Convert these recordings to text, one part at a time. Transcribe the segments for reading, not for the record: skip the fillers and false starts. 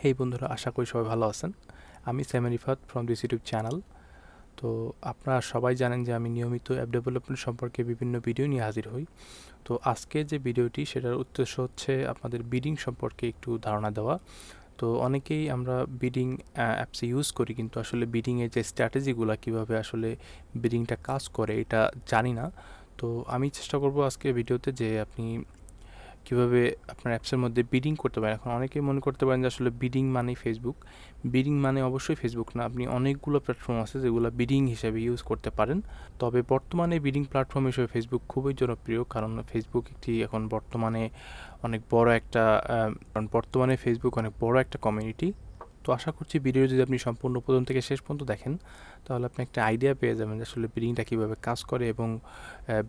হেই বন্ধুরা, আশা করি সবাই ভালো আছেন। আমি Saiman Rifat from this YouTube channel. তো আপনারা সবাই জানেন যে আমি নিয়মিত অ্যাপ ডেভেলপমেন্ট সম্পর্কে বিভিন্ন ভিডিও নিয়ে হাজির হই। তো আজকে যে ভিডিওটি সেটার উদ্দেশ্য হচ্ছে আপনাদের বিডিং সম্পর্কে একটু ধারণা দেওয়া। তো অনেকেই আমরা বিডিং অ্যাপসে ইউজ করি, কিন্তু আসলে বিডিংয়ের যে স্ট্র্যাটেজিগুলো কীভাবে আসলে বিডিংটা কাজ করে এটা জানি না। তো আমি চেষ্টা করব আজকে ভিডিওতে যে আপনি কীভাবে আপনার অ্যাপসের মধ্যে বিডিং করতে পারেন। এখন অনেকেই মনে করতে পারেন যে আসলে বিডিং মানেই ফেসবুক। বিডিং মানে অবশ্যই ফেসবুক না, আপনি অনেকগুলো প্ল্যাটফর্ম আছে যেগুলো বিডিং হিসেবে ইউজ করতে পারেন। তবে বর্তমানে বিডিং প্ল্যাটফর্ম হিসেবে ফেসবুক খুবই জনপ্রিয়, কারণ ফেসবুক একটি এখন বর্তমানে অনেক বড় একটা কারণ বর্তমানে ফেসবুক অনেক বড় একটা কমিউনিটি। তো আশা করছি ভিডিও যদি আপনি সম্পূর্ণ প্রথম থেকে শেষ পর্যন্ত দেখেন তাহলে আপনি একটা আইডিয়া পেয়ে যাবেন যে আসলে বিডিংটা কীভাবে কাজ করে, এবং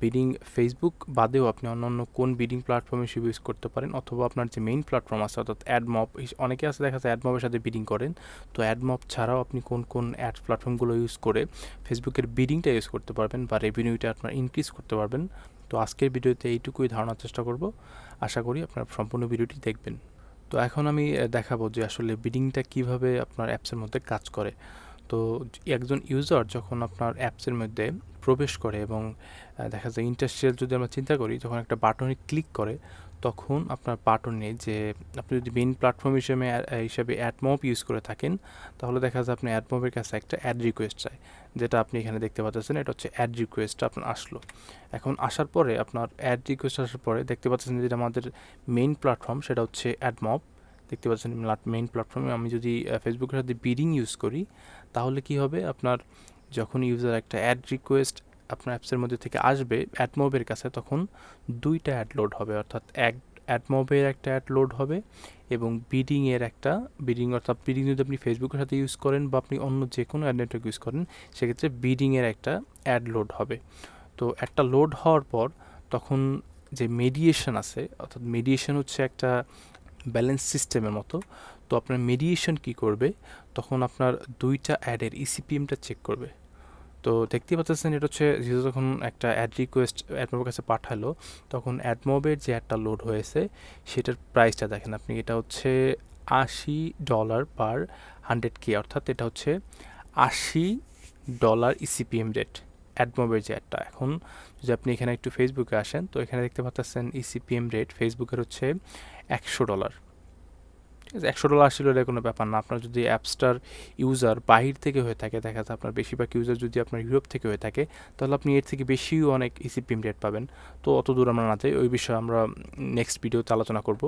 বিডিং ফেসবুক বাদেও আপনি অন্যান্য কোন বিডিং প্ল্যাটফর্ম হিসেবে ইউজ করতে পারেন, অথবা আপনার যে মেইন প্ল্যাটফর্ম আছে অর্থাৎ অ্যাডমব, অনেকে আছে দেখা যায় অ্যাডমবের সাথে বিডিং করেন। তো অ্যাডমব ছাড়াও আপনি কোন কোন অ্যাড প্ল্যাটফর্মগুলো ইউজ করে ফেসবুকের বিডিংটা ইউজ করতে পারবেন বা রেভিনিউটা আপনার ইনক্রিজ করতে পারবেন। তো আজকের ভিডিওতে এইটুকুই ধারণার চেষ্টা করব। আশা করি আপনার সম্পূর্ণ ভিডিওটি দেখবেন। তো এখন আমি দেখাবো যে আসলে বিডিংটা কিভাবে আপনার অ্যাপসের মধ্যে কাজ করে। তো একজন ইউজার যখন আপনার অ্যাপসের মধ্যে প্রবেশ করে এবং দেখা যায় ইন্ডাস্ট্রিয়াল যদি আমরা চিন্তা করি, যখন একটা বাটনে ক্লিক করে তখন আপনার বাটনে যে আপনি যদি মেইন প্ল্যাটফর্ম হিসেবে অ্যাডমব ইউজ করে থাকেন, তাহলে দেখা যায় আপনি অ্যাডমবের কাছে একটা অ্যাড রিকোয়েস্ট চায়, যেটা আপনি এখানে দেখতে পাচ্ছেন। এটা হচ্ছে অ্যাড রিকোয়েস্টটা আপনার আসলো। এখন আসার পরে আপনার অ্যাড রিকোয়েস্ট আসার পরে দেখতে পাচ্ছেন যেটা আমাদের মেইন প্ল্যাটফর্ম, সেটা হচ্ছে অ্যাডমব। দেখতে পাচ্ছেন মেইন প্ল্যাটফর্মে আমি যদি ফেসবুকের সাথে বিডিং ইউজ করি, তাহলে কি হবে, আপনার যখন ইউজার একটা অ্যাড রিকোয়েস্ট আপনার অ্যাপসের মধ্যে থেকে আসবে অ্যাডমবের কাছে, তখন দুইটা অ্যাড লোড হবে, অর্থাৎ অ্যাডমবের একটা অ্যাড লোড হবে এবং বিডিংয়ের একটা অর্থাৎ বিডিং যদি আপনি ফেসবুকের সাথে ইউজ করেন বা আপনি অন্য যে কোনো অ্যাড নেটওয়ার্ক ইউজ করেন, সেক্ষেত্রে বিডিংয়ের একটা অ্যাড লোড হবে। তো একটা লোড হওয়ার পর তখন যে মেডিয়েশন আছে, অর্থাৎ মেডিয়েশন হচ্ছে একটা ব্যালেন্স সিস্টেমের মতো। তো আপনার মেডিয়েশন কি করবে, তখন আপনার দুইটা অ্যাডের ইসিপিএমটা চেক করবে। তো দেখতেই পাচ্ছেন এটা হচ্ছে যখন একটা অ্যাড রিকোয়েস্ট অ্যাডমবের কাছে পাঠালো, তখন অ্যাডমবের যে অ্যাডটা লোড হয়েছে সেটার প্রাইসটা দেখেন আপনি, এটা হচ্ছে $80 পার 100K, অর্থাৎ এটা হচ্ছে $80 ইসিপিএম রেট অ্যাডমবের যে অ্যাডটা। এখন যদি আপনি এখানে একটু ফেসবুকে আসেন, তো এখানে দেখতে পাচ্ছেন ইসিপিএম রেট ফেসবুকের হচ্ছে $100। ঠিক আছে, $100 আসলে এটা কোনো ব্যাপার না। আপনার যদি অ্যাপসটার ইউজার বাহির থেকে হয়ে থাকে, দেখা যায় আপনার বেশিরভাগ ইউজার যদি আপনার ইউরোপ থেকে হয়ে থাকে, তাহলে আপনি এর থেকে বেশিও অনেক ইসিপিএম রেট পাবেন। তো অত দূর আমরা না যাই, ওই বিষয়ে আমরা নেক্সট ভিডিওতে আলোচনা করব।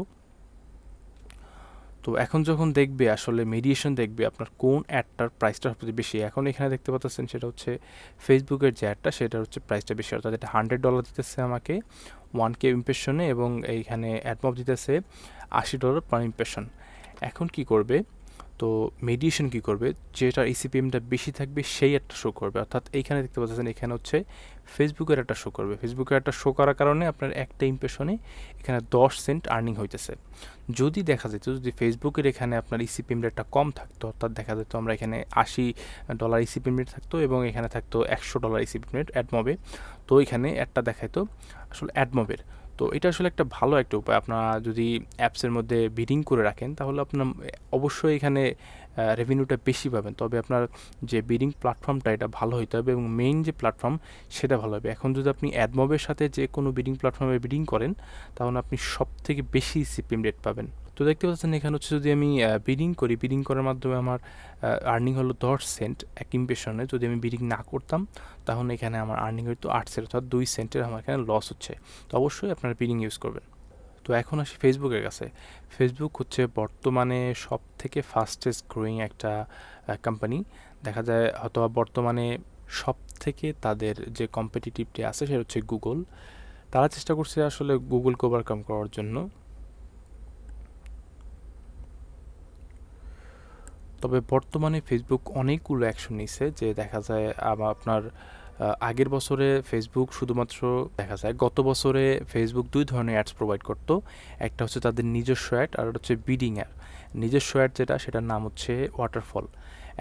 তো এখন যখন দেখবে আসলে মেডিয়েশন দেখবে আপনার কোন অ্যাডটার প্রাইসটা সবচেয়ে বেশি, এখন এখানে দেখতে পাচ্ছেন সেটা হচ্ছে ফেসবুকের যে অ্যাডটা, সেটা হচ্ছে প্রাইসটা বেশি, অর্থাৎ এটা $100 দিতেছে আমাকে 1K ইমপ্রেশনে, এবং এইখানে অ্যাডমব দিতেছে $80 পার ইমপ্রেশন। এখন কি করবে, তো মেডিয়েশন কি করবে, যেটার ইসিপিএমটা বেশি থাকবে সেই একটা শো করবে, অর্থাৎ এইখানে দেখতে পাচ্ছেন এখানে হচ্ছে ফেসবুকের একটা শো করবে। ফেসবুকের একটা শো করার কারণে আপনার একটা ইমপ্রেশনে এখানে 10 সেন্ট আর্নিং হইতেছে। যদি দেখা যেত যদি ফেসবুকের এখানে আপনার ইসিপিএম রেটটা কম থাকতো, অর্থাৎ দেখা যেত আমরা এখানে $80 ইসিপিএম রেট থাকতো এবং এখানে থাকতো $100 ইসিপিএম রেট অ্যাডমবে, তো এখানে একটা দেখাইতো আসলে অ্যাডমবের। তো এটা আসলে একটা ভালো একটা উপায়, আপনারা যদি অ্যাপসের মধ্যে বিডিং করে রাখেন তাহলে আপনার অবশ্যই এখানে রেভিনিউটা বেশি পাবেন। তবে আপনার যে বিডিং প্ল্যাটফর্মটা এটা ভালো হইতে হবে এবং মেইন যে প্ল্যাটফর্ম সেটা ভালো হবে। এখন যদি আপনি অ্যাডমবের সাথে যে কোনো বিডিং প্ল্যাটফর্মে বিডিং করেন, তাহলে আপনি সব থেকে বেশি সিপিএম রেট পাবেন। তো দেখতে পাচ্ছেন এখানে হচ্ছে যদি আমি বিডিং করি, বিডিং করার মাধ্যমে আমার আর্নিং হলো 10 সেন্ট এক ইমপ্রেশনে। যদি আমি বিডিং না করতাম তাহলে এখানে আমার আর্নিং হইতো 8 সেন্ট, অর্থাৎ 2 সেন্টের আমার এখানে লস হচ্ছে। তো অবশ্যই আপনারা বিডিং ইউজ করবেন। তো এখন আসি ফেসবুকের কাছে। ফেসবুক হচ্ছে বর্তমানে সব থেকে ফাস্টেস্ট গ্রোয়িং একটা কোম্পানি। দেখা যায় হয়তো বর্তমানে সব থেকে তাদের যে কম্পিটিটিভটি আছে সেটা হচ্ছে গুগল। তারা চেষ্টা করছে আসলে গুগলকে ওভারকাম করার জন্য। তবে বর্তমানে ফেসবুক অনেকগুলো অ্যাকশন নিছে, যে দেখা যায় আপনার আগের বছরে ফেসবুক শুধুমাত্র দেখা যায় গত বছরে ফেসবুক দুই ধরনের অ্যাডস প্রোভাইড করতো। একটা হচ্ছে তাদের নিজস্ব অ্যাড, আর হচ্ছে বিডিং অ্যাড। নিজস্ব অ্যাড যেটা, সেটার নাম হচ্ছে ওয়াটারফল।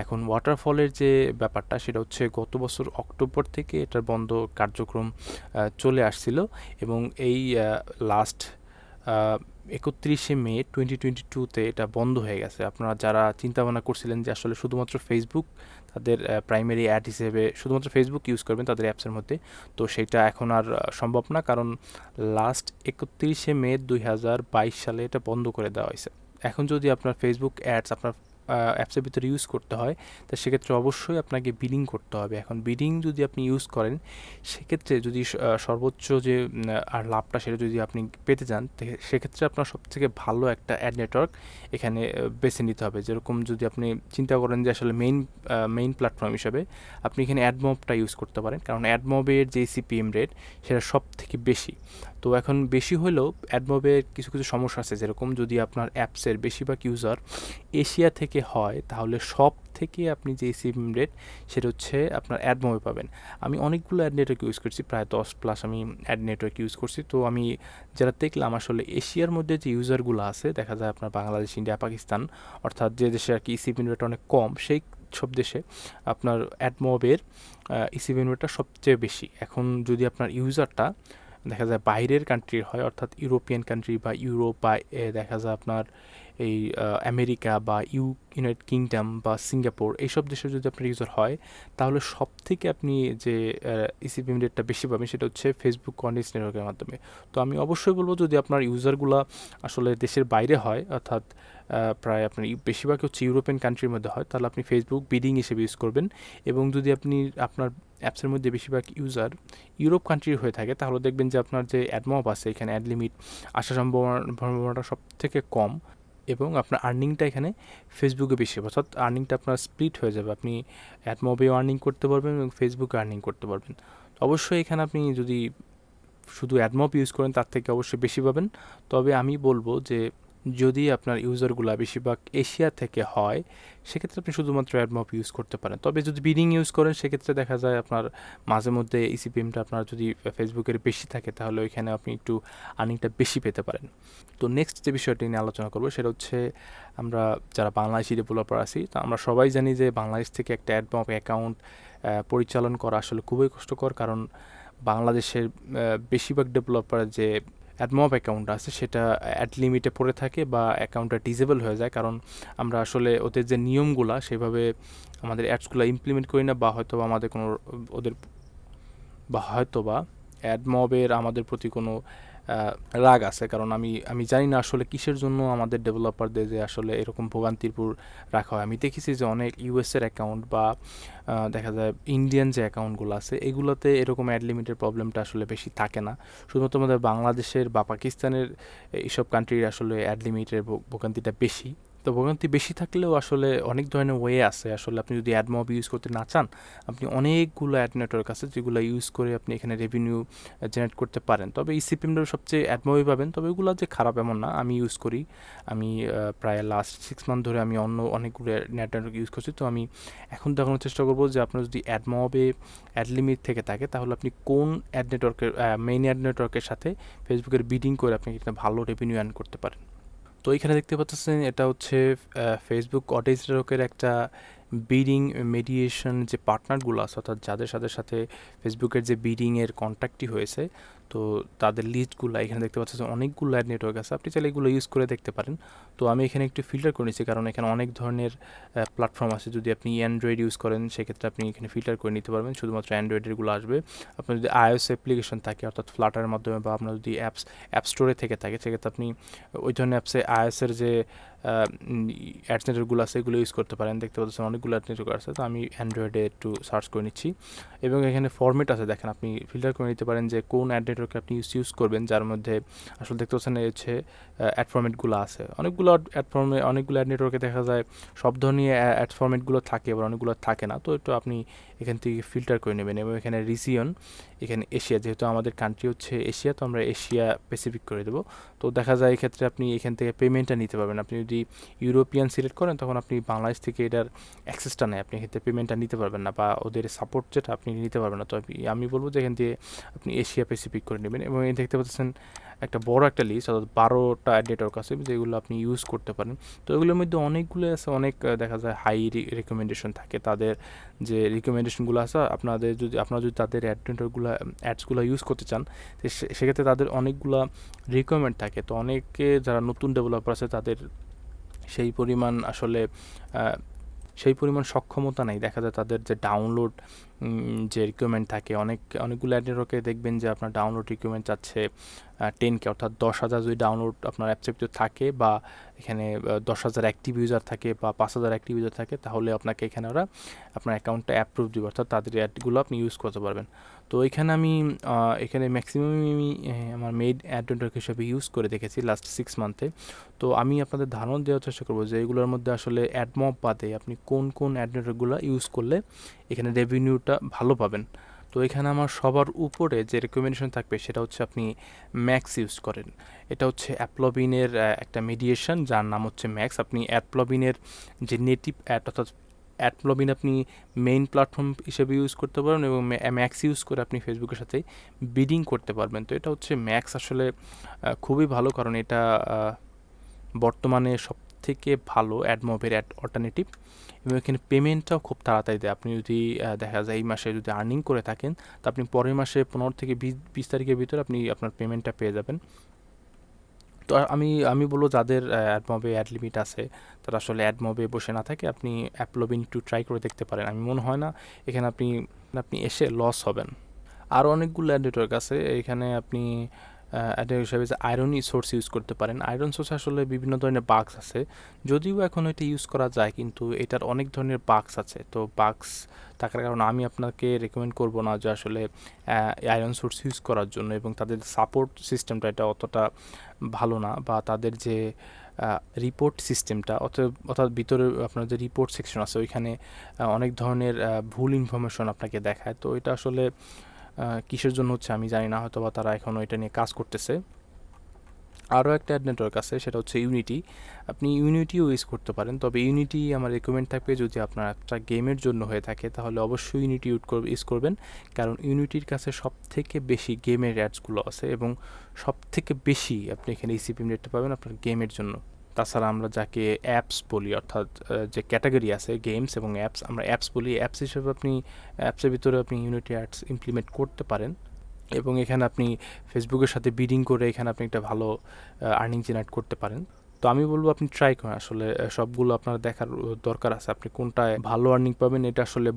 এখন ওয়াটারফলের যে ব্যাপারটা সেটা হচ্ছে গত বছর অক্টোবর থেকে এটার বন্ধ কার্যক্রম চলে আসছিল, এবং এই লাস্ট 31 মে 2022-তে এটা বন্ধ হয়ে গেছে। আপনারা যারা চিন্তা ভাবনা করছিলেন যে আসলে শুধুমাত্র ফেসবুক তাদের প্রাইমারি অ্যাড হিসেবে শুধুমাত্র ফেসবুক ইউজ করবেন তাদের অ্যাপসের মধ্যে, তো সেটা এখন আর সম্ভব না, কারণ লাস্ট 31 মে 2022 সালে এটা বন্ধ করে দেওয়া হয়েছে। এখন যদি আপনার ফেসবুক অ্যাডস আপনার অ্যাপসের ভিতরে ইউজ করতে হয়, তো সেক্ষেত্রে অবশ্যই আপনাকে বিডিং করতে হবে। এখন বিডিং যদি আপনি ইউজ করেন, সেক্ষেত্রে যদি সর্বোচ্চ যে আর লাভটা সেটা যদি আপনি পেতে চান, সেক্ষেত্রে আপনার সবথেকে ভালো একটা অ্যাড নেটওয়ার্ক এখানে বেছে নিতে হবে। যেরকম যদি আপনি চিন্তা করেন যে আসলে মেইন প্ল্যাটফর্ম হিসাবে আপনি এখানে অ্যাডমবটা ইউজ করতে পারেন, কারণ অ্যাডমবের যে সিপিএম রেট সেটা সব থেকে বেশি। তো এখন বেশি হলেও অ্যাডমবের কিছু কিছু সমস্যা আছে, যেরকম যদি আপনার অ্যাপসের বেশিরভাগ ইউজার এশিয়া থেকে হয়, তাহলে সব থেকে আপনি যে সিপিএম রেট সেটা হচ্ছে আপনার অ্যাডমবে পাবেন। আমি অনেকগুলো অ্যাড নেটওয়ার্ক ইউজ করছি, প্রায় 10+ আমি অ্যাড নেটওয়ার্ক ইউজ করছি। তো আমি যারা দেখলাম আসলে এশিয়ার মধ্যে যে ইউজারগুলো আছে, দেখা যায় আপনার বাংলাদেশ, ইন্ডিয়া, পাকিস্তান, অর্থাৎ যে দেশে আর কি সিপিএম রেট অনেক কম, সেই সব দেশে আপনার অ্যাডমবের সিপিএম রেটটা সবচেয়ে বেশি। এখন যদি আপনার ইউজারটা দেখা যায় বাইরের কান্ট্রির হয়, অর্থাৎ ইউরোপিয়ান কান্ট্রি বা ইউরোপ বা দেখা যায় আপনার এই আমেরিকা বা ইউনাইটেড কিংডম বা সিঙ্গাপুর, এইসব দেশে যদি আপনার ইউজার হয়, তাহলে সব থেকে আপনি যে ইসিপিএম রেটটা বেশি পাবেন সেটা হচ্ছে ফেসবুক কন্টেন্ট নেটওয়ার্কের মাধ্যমে। তো আমি অবশ্যই বলবো, যদি আপনার ইউজারগুলো আসলে দেশের বাইরে হয়, অর্থাৎ প্রায় আপনার বেশিরভাগ হচ্ছে ইউরোপিয়ান কান্ট্রির মধ্যে হয়, তাহলে আপনি ফেসবুক বিডিং হিসেবে ইউজ করবেন। এবং যদি আপনি আপনার অ্যাপসের মধ্যে বেশিরভাগ ইউজার ইউরোপ কান্ট্রির হয়ে থাকে, তাহলে দেখবেন যে আপনার যে অ্যাডমব আছে এখানে অ্যাড লিমিট আসার সম্ভাবনাটা সব থেকে কম, এবং আপনার আর্নিংটা এখানে ফেসবুকে বেশি হবে, অর্থাৎ আর্নিংটা আপনার স্প্লিট হয়ে যাবে। আপনি অ্যাডমবেও আর্নিং করতে পারবেন এবং ফেসবুকে আর্নিং করতে পারবেন। অবশ্যই এখানে আপনি যদি শুধু অ্যাডমব ইউজ করেন তার থেকে অবশ্যই বেশি পাবেন। তবে আমি বলবো যে যদি আপনার ইউজারগুলো বেশিরভাগ এশিয়া থেকে হয়, সেক্ষেত্রে আপনি শুধুমাত্র অ্যাডমব ইউজ করতে পারেন। তবে যদি বিডিং ইউজ করেন, সেক্ষেত্রে দেখা যায় আপনার মাঝে মধ্যে ইসিপিএমটা আপনার যদি ফেসবুকের বেশি থাকে, তাহলে ওইখানে আপনি একটু আর্নিংটা বেশি পেতে পারেন। তো নেক্সট যে বিষয়টি নিয়ে আলোচনা করবো সেটা হচ্ছে, আমরা যারা বাংলাদেশি ডেভেলপার আছি, তো আমরা সবাই জানি যে বাংলাদেশ থেকে একটা অ্যাডমব অ্যাকাউন্ট পরিচালন করা আসলে খুবই কষ্টকর, কারণ বাংলাদেশের বেশিরভাগ ডেভেলপার যে অ্যাডমব অ্যাকাউন্ট আছে সেটা অ্যাড লিমিটে পড়ে থাকে বা অ্যাকাউন্টটা ডিসেবল হয়ে যায়, কারণ আমরা আসলে ওদের যে নিয়মগুলা সেভাবে আমাদের অ্যাডসগুলো ইমপ্লিমেন্ট করি না, বা হয়তো আমাদের কোনো ওদের বা হয়তো বা অ্যাডমবের আমাদের প্রতি কোনো রাগ আছে, কারণ আমি জানি না আসলে কিসের জন্য আমাদের ডেভেলপারদের যে আসলে এরকম ভোগান্তিরপুর রাখা হয়। আমি দেখেছি যে অনেক ইউএসের অ্যাকাউন্ট বা দেখা যায় ইন্ডিয়ান যে অ্যাকাউন্টগুলো আছে, এগুলোতে এরকম অ্যাড লিমিটের প্রবলেমটা আসলে বেশি থাকে না। শুধুমাত্র আমাদের বাংলাদেশের বা পাকিস্তানের এইসব কান্ট্রির আসলে অ্যাড লিমিটের ভোগান্তিটা বেশি। তো ভোগান্তি বেশি থাকলেও আসলে অনেক ধরনের ওয়ে আছে। আসলে আপনি যদি অ্যাডমব ইউজ করতে না চান, আপনি অনেকগুলো অ্যাড নেটওয়ার্ক আছে যেগুলো ইউজ করে আপনি এখানে রেভিনিউ জেনারেট করতে পারেন। তবে এই সিপিএমটা সবচেয়ে অ্যাডমবই পাবেন, তবে ওগুলো যে খারাপ এমন না। আমি ইউজ করি, আমি প্রায় লাস্ট 6 মান্থ ধরে আমি অন্য অনেকগুলো নেটওয়ার্ক ইউজ করছি। তো আমি এখন দেখানোর চেষ্টা করবো যে আপনার যদি অ্যাডমবে অ্যাড লিমিট থেকে থাকে, তাহলে আপনি কোন অ্যাড নেটওয়ার্কের মেইন অ্যাড নেটওয়ার্কের সাথে ফেসবুকের বিডিং করে আপনি এখানে ভালো রেভিনিউ আর্ন করতে পারেন। তো এখানে দেখতে পাচ্ছেন এটা হচ্ছে ফেসবুক অডিয়েন্স নেটওয়ার্কের একটা বিডিং মেডিয়েশন যে পার্টনারগুলো আছে, অর্থাৎ যাদের সাথে ফেসবুকের যে বিডিংয়ের কন্ট্যাক্টই হয়েছে, তো তাদের লিস্টগুলো এখানে দেখতে পাচ্ছেন। অনেকগুলো অ্যাড নেটওয়ার্ক আছে, আপনি চাইলে এগুলো ইউজ করে দেখতে পারেন। তো আমি এখানে একটু ফিল্টার করে নিচ্ছি, কারণ এখানে অনেক ধরনের প্ল্যাটফর্ম আছে। যদি আপনি অ্যান্ড্রয়েড ইউজ করেন, সেক্ষেত্রে আপনি এখানে ফিল্টার করে নিতে পারবেন, শুধুমাত্র অ্যান্ড্রয়েডেরগুলো আসবে। আপনার যদি আইওএস অ্যাপ্লিকেশন থাকে, অর্থাৎ ফ্লাটারের মাধ্যমে, বা আপনার যদি অ্যাপ স্টোরে থেকে থাকে, সেক্ষেত্রে আপনি ওই ধরনের অ্যাপসে আইওএসের যে অ্যাডস নেটওয়ার্কগুলো আছে এগুলো ইউজ করতে পারেন। দেখতে পাচ্ছেন অনেকগুলো অ্যাড নেটওয়ার্ক আছে। তো আমি অ্যান্ড্রয়েডে একটু সার্চ করে নিচ্ছি, এবং এখানে ফরম্যাট আছে, দেখেন আপনি ফিল্টার করে নিতে পারেন যে কোন অ্যাড নেটওয়ার্কে আপনি ইউজ করবেন, যার মধ্যে আসলে দেখতে পাচ্ছেন হচ্ছে অ্যাড ফরম্যাটগুলো আছে। অনেকগুলো অ্যাড নেটওয়ার্কে দেখা যায় সব ধরনের অ্যাড ফরম্যাটগুলো থাকে, আবার অনেকগুলো থাকে না। তো একটু আপনি এখান থেকে ফিল্টার করে নেবেন। এবং এখানে রিজিয়ন, এখানে এশিয়া, যেহেতু আমাদের কান্ট্রি হচ্ছে এশিয়া, তো আমরা এশিয়া প্যাসিফিক করে দেবো। তো দেখা যায় এক্ষেত্রে আপনি এখান থেকে পেমেন্টটা নিতে পারবেন। আপনি যদি যদি ইউরোপিয়ান সিলেক্ট করেন তখন আপনি বাংলাদেশ থেকে এটার অ্যাক্সেসটা নেই, আপনি এক্ষেত্রে পেমেন্টটা নিতে পারবেন না বা ওদের সাপোর্ট যেটা আপনি নিতে পারবেন না। তো আমি বলবো যে এখান দিয়ে আপনি এশিয়া প্যাসিফিক করে নেবেন। এবং এই দেখতে পাচ্ছেন একটা বড় একটা লিস্ট, অর্থাৎ 12টা নেটওয়ার্ক আছে যেগুলো আপনি ইউজ করতে পারেন। তো এগুলোর মধ্যে অনেকগুলো আছে, অনেক দেখা যায় হাই রিকমেন্ডেশন থাকে। তাদের যে রিকমেন্ডেশনগুলো আছে আপনারা যদি তাদের অ্যাডসগুলো ইউজ করতে চান, তো সেক্ষেত্রে তাদের অনেকগুলা রিকোয়ারমেন্ট থাকে। তো অনেকে যারা নতুন ডেভেলপার আছে তাদের সেই পরিমাণ আসলে সেই পরিমাণ সক্ষমতা নেই। দেখা যায় তাদের যে ডাউনলোড যে রিকোয়ারমেন্ট থাকে, অনেকগুলো নেটওয়ার্কে দেখবেন যে আপনার ডাউনলোড রিকোয়ারমেন্ট চাচ্ছে 10K, অর্থাৎ 10,000 যদি ডাউনলোড আপনার অ্যাপসের ভিতরে থাকে বা এখানে 10,000 অ্যাক্টিভ ইউজার থাকে বা 5,000 অ্যাক্টিভ ইউজার থাকে, তাহলে আপনাকে এখানে ওরা আপনার অ্যাকাউন্টটা অ্যাপ্রুভ দেবে, অর্থাৎ তাদের অ্যাডগুলো আপনি ইউজ করতে পারবেন। তো এখানে ম্যাক্সিমাম আমি আমার মেইড অ্যাড নেটওয়ার্ক হিসেবে ইউজ করে দেখেছি লাস্ট 6 মান্থে। তো আমি আপনাদের ধারণা দেওয়ার চেষ্টা করবো যে এগুলোর মধ্যে আসলে অ্যাডমব বাদে আপনি কোন অ্যাড নেটওয়ার্কগুলো ইউজ করলে এখানে রেভিনিউটা ভালো পাবেন। তো এখানে আমার সবার উপরে যে রেকমেন্ডেশন থাকবে সেটা হচ্ছে আপনি ম্যাক্স ইউজ করেন। এটা হচ্ছে অ্যাপলবিনের একটা মিডিয়েশন যার নাম হচ্ছে ম্যাক্স। আপনি অ্যাপলবিনের যে নেটিভ অ্যাড, অর্থাৎ অ্যাডপ্লবিন আপনি মেইন প্ল্যাটফর্ম হিসেবে ইউজ করতে পারবেন এবং ম্যাক্স ইউজ করে আপনি ফেসবুকের সাথে বিডিং করতে পারবেন। তো এটা হচ্ছে ম্যাক্স আসলে খুবই ভালো, কারণ এটা বর্তমানে সবথেকে ভালো অ্যাডমবের অল্টারনেটিভ এবং এখানে পেমেন্টটাও খুব তাড়াতাড়ি দেয়। আপনি যদি দেখা যায় এই মাসে যদি আর্নিং করে থাকেন, তো আপনি পরের মাসে 15 থেকে 20 তারিখের ভিতরে আপনি আপনার পেমেন্টটা পেয়ে যাবেন। তো আমি বলবো যাদের অ্যাডমবে অ্যাড লিমিট আছে তারা আসলে অ্যাডমবে বসে না থাকে আপনি অ্যাপলবিন একটু ট্রাই করে দেখতে পারেন। আমি মনে হয় না এখানে আপনি এসে লস হবেন। আরও অনেকগুলো অ্যাড নেটওয়ার্ক আছে এখানে। আপনি অ্যাড হিসাবে যে আয়রন সোর্স ইউজ করতে পারেন। আয়রন সোর্স আসলে বিভিন্ন ধরনের বাগস আছে, যদিও এখন এটা ইউজ করা যায় কিন্তু এটার অনেক ধরনের বাগস আছে। তো বাগস থাকার কারণে আমি আপনাকে রেকমেন্ড করব না যে আসলে আয়রন সোর্স ইউজ করার জন্য, এবং তাদের সাপোর্ট সিস্টেমটা এটা অতটা ভালো না, বা তাদের যে রিপোর্ট সিস্টেমটা অর্থাৎ ভিতরে আপনার যে রিপোর্ট সেকশন আছে ওইখানে অনেক ধরনের ভুল ইনফরমেশন আপনাকে দেখায়। তো এটা আসলে কিসের জন্য হচ্ছে আমি জানি না, হয়তো বা তারা এখনও এটা নিয়ে কাজ করতেছে। আরও একটা অ্যাড নেটওয়ার্ক আছে সেটা হচ্ছে ইউনিটি। আপনি ইউনিটিও ইউজ করতে পারেন, তবে ইউনিটি আমার রেকমেন্ড থাকবে যদি আপনার একটা গেমের জন্য হয়ে থাকে তাহলে অবশ্যই ইউনিটি ইউজ করবেন, কারণ ইউনিটির কাছে সবথেকে বেশি গেমের অ্যাডসগুলো আছে এবং সবথেকে বেশি আপনি এখানে ইসিপিএম রেটটা পাবেন আপনার গেমের জন্য। তাছাড়া আমরা যাকে অ্যাপস বলি, অর্থাৎ যে ক্যাটাগরি আছে গেমস এবং অ্যাপস, আমরা অ্যাপস বলি। অ্যাপস হিসেবে আপনি অ্যাপসের ভিতরে আপনি ইউনিটি অ্যাডস ইমপ্লিমেন্ট করতে পারেন এবং এখানে আপনি ফেসবুকের সাথে বিডিং করে এখানে আপনি একটা ভালো আর্নিং জেনারেট করতে পারেন। তো আমি বলবো আপনি ট্রাই করেন, আসলে সবগুলো আপনার দেখার দরকার আছে। আপনি কোনটায় ভালো আর্নিং পাবেন এটা আসলে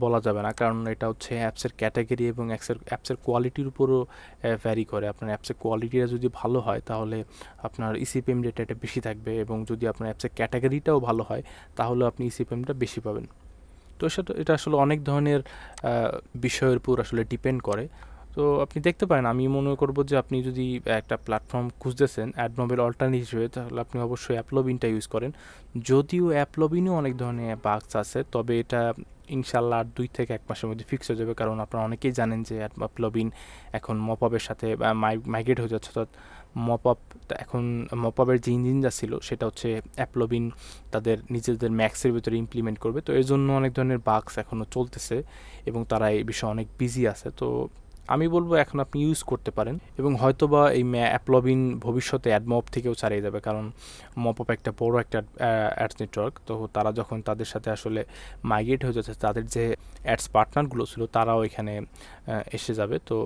বলা যাবে না, কারণ এটা হচ্ছে অ্যাপসের ক্যাটাগরি এবং অ্যাপসের কোয়ালিটির উপরও ভ্যারি করে। আপনার অ্যাপসের কোয়ালিটিটা যদি ভালো হয় তাহলে আপনার ইসিপিএম রেট এটা বেশি থাকবে, এবং যদি আপনার অ্যাপসের ক্যাটাগরিটাও ভালো হয় তাহলে আপনি ইসিপিএমটা বেশি পাবেন। তো এটা আসলে অনেক ধরনের বিষয়ের উপর আসলে ডিপেন্ড করে। তো আপনি দেখতে পারেন, আমি মনে করব যে আপনি যদি একটা প্ল্যাটফর্ম খুঁজতেছেন অ্যাডমবের অল্টারনেটিভ হিসেবে, তাহলে আপনি অবশ্যই অ্যাপলবিনটা ইউজ করেন। যদিও অ্যাপলবিনেও অনেক ধরনের বাগস আছে, তবে এটা ইনশাল্লাহ 2 থেকে 1 মাসের মধ্যে ফিক্স হয়ে যাবে, কারণ আপনারা অনেকেই জানেন যে অ্যাপলবিন এখন মপআপের সাথে মাইগ্রেট হয়ে যাচ্ছে। অর্থাৎ এখন মপআপের যে ইঞ্জিনটা ছিল সেটা হচ্ছে অ্যাপলবিন তাদের নিজেদের ম্যাক্সের ভিতরে ইমপ্লিমেন্ট করবে। তো এর জন্য অনেক ধরনের বাগস এখনও চলতেছে এবং তারা এই বিষয়ে অনেক বিজি আছে। তো আমি বলবো এখন আপনি ইউজ করতে পারেন, এবং হয়তোবা এই অ্যাপলবিন ভবিষ্যতে অ্যাডমব থেকেও ছাড়িয়ে যাবে, কারণ মপআপ একটা বড় একটা অ্যাডস নেটওয়ার্ক। তো তারা যখন তাদের সাথে আসলে মাইগ্রেট হয়ে যাচ্ছে, তাদের যে অ্যাডস পার্টনারগুলো ছিল তারাও এখানে এসে যাবে। তো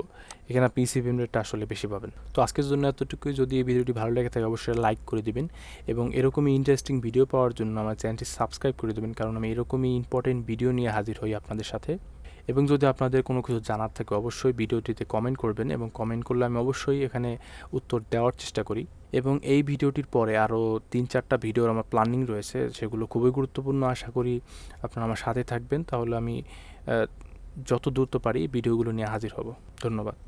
এখানে আপনি ইসিপিএম রেটটা আসলে বেশি পাবেন। তো আজকের জন্য এতটুকুই। যদি এই ভিডিওটি ভালো লেগে থাকে অবশ্যই লাইক করে দিবেন, এবং এরকমই ইন্টারেস্টিং ভিডিও পাওয়ার জন্য আমার চ্যানেলটি সাবস্ক্রাইব করে দেবেন, কারণ আমি এরকমই ইম্পর্টেন্ট ভিডিও নিয়ে হাজির হই আপনাদের সাথে। এবং যদি আপনাদের কোনো কিছু জানার থাকে অবশ্যই ভিডিওটিতে কমেন্ট করবেন, এবং কমেন্ট করলে আমি অবশ্যই এখানে উত্তর দেওয়ার চেষ্টা করি। এবং এই ভিডিওটির পরে আরও 3-4টা ভিডিওর আমার প্ল্যানিং রয়েছে, সেগুলো খুবই গুরুত্বপূর্ণ। আশা করি আপনারা আমার সাথে থাকবেন, তাহলে আমি যত দ্রুত পারি ভিডিওগুলো নিয়ে হাজির হব। ধন্যবাদ।